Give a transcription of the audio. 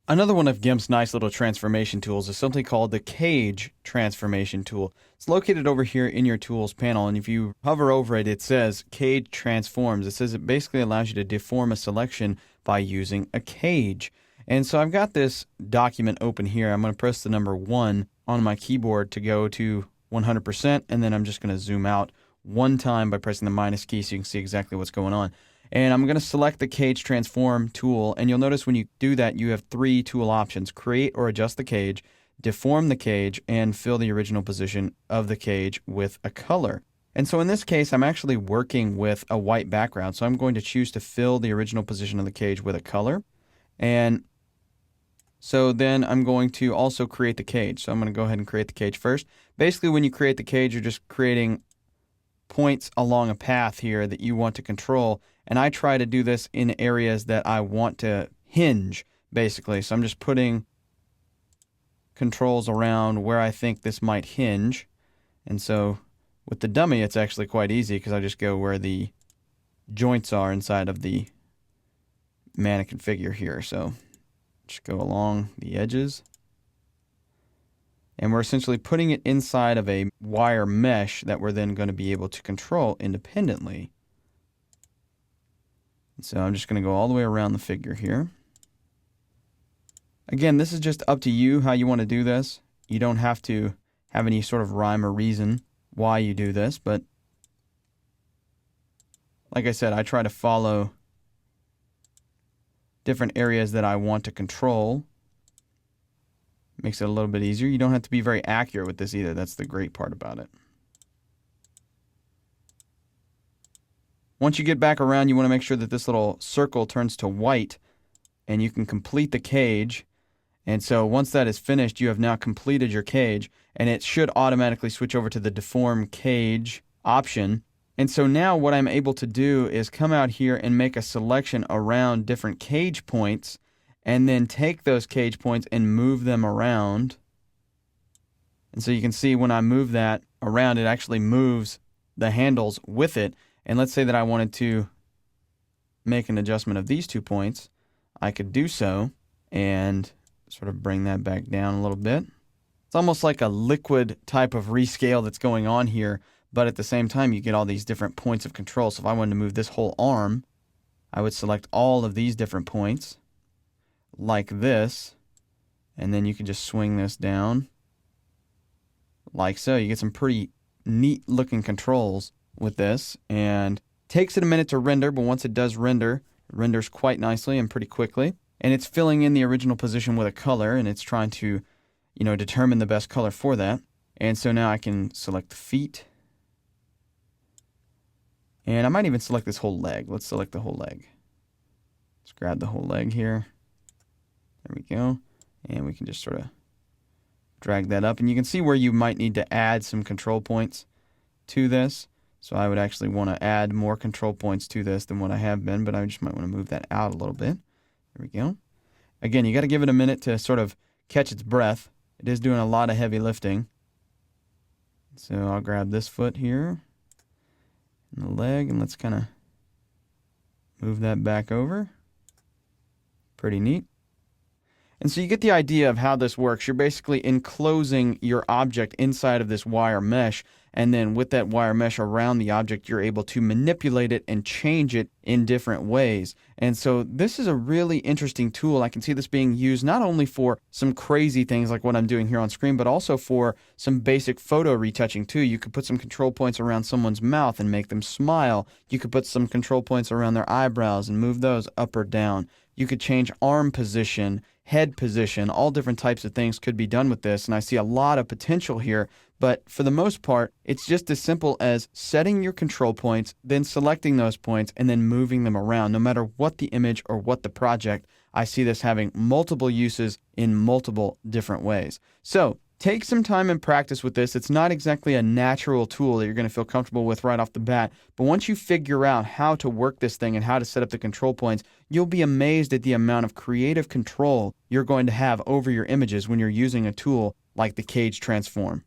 Another one of GIMP's nice little transformation tools is something called the Cage Transformation Tool. It's located over here in your Tools panel, and if you hover over it, it says Cage Transforms. It says it basically allows you to deform a selection by using a cage. And so I've got this document open here. I'm going to press the number 1 on my keyboard to go to 100%, and then I'm just going to zoom out one time by pressing the minus key so you can see exactly what's going on. And I'm going to select the Cage Transform tool, and you'll notice when you do that, you have 3 tool options: create or adjust the cage, deform the cage, and fill the original position of the cage with a color. And so in this case, I'm actually working with a white background, so I'm going to choose to fill the original position of the cage with a color. And so then I'm going to also create the cage. So I'm going to go ahead and create the cage first. Basically, when you create the cage, you're just creating points along a path here that you want to control. And I try to do this in areas that I want to hinge, basically. So I'm just putting controls around where I think this might hinge. And so with the dummy, it's actually quite easy because I just go where the joints are inside of the mannequin figure here. So just go along the edges. And we're essentially putting it inside of a wire mesh that we're then going to be able to control independently. So I'm just going to go all the way around the figure here. Again, this is just up to you how you want to do this. You don't have to have any sort of rhyme or reason why you do this, but like I said, I try to follow different areas that I want to control. Makes it a little bit easier. You don't have to be very accurate with this either. That's the great part about it. Once you get back around, you want to make sure that this little circle turns to white and you can complete the cage. And so once that is finished, you have now completed your cage, and it should automatically switch over to the deform cage option. And so now what I'm able to do is come out here and make a selection around different cage points, and then take those cage points and move them around. And so you can see when I move that around, it actually moves the handles with it. And let's say that I wanted to make an adjustment of these 2 points. I could do so and sort of bring that back down a little bit. It's almost like a liquid type of rescale that's going on here, but at the same time you get all these different points of control. So if I wanted to move this whole arm, I would select all of these different points like this, and then you can just swing this down like so. You get some pretty neat looking controls with this, and takes it a minute to render, but once it does render, it renders quite nicely and pretty quickly. And it's filling in the original position with a color, and it's trying to, determine the best color for that. And so now I can select the feet. And I might even select this whole leg. Let's select the whole leg. Let's grab the whole leg here. There we go. And we can just sort of drag that up. And you can see where you might need to add some control points to this. So I would actually want to add more control points to this than what I have been, but I just might want to move that out a little bit. There we go. Again, you got to give it a minute to sort of catch its breath. It is doing a lot of heavy lifting. So I'll grab this foot here and the leg, and let's kind of move that back over. Pretty neat. And so you get the idea of how this works. You're basically enclosing your object inside of this wire mesh, and then with that wire mesh around the object, you're able to manipulate it and change it in different ways. And so this is a really interesting tool. I can see this being used not only for some crazy things like what I'm doing here on screen, but also for some basic photo retouching too. You could put some control points around someone's mouth and make them smile. You could put some control points around their eyebrows and move those up or down. You could change arm position, head position, all different types of things could be done with this, and I see a lot of potential here. But for the most part, it's just as simple as setting your control points, then selecting those points, and then moving them around. No matter what the image or what the project, I see this having multiple uses in multiple different ways. So take some time and practice with this. It's not exactly a natural tool that you're going to feel comfortable with right off the bat. But once you figure out how to work this thing and how to set up the control points, you'll be amazed at the amount of creative control you're going to have over your images when you're using a tool like the Cage Transform.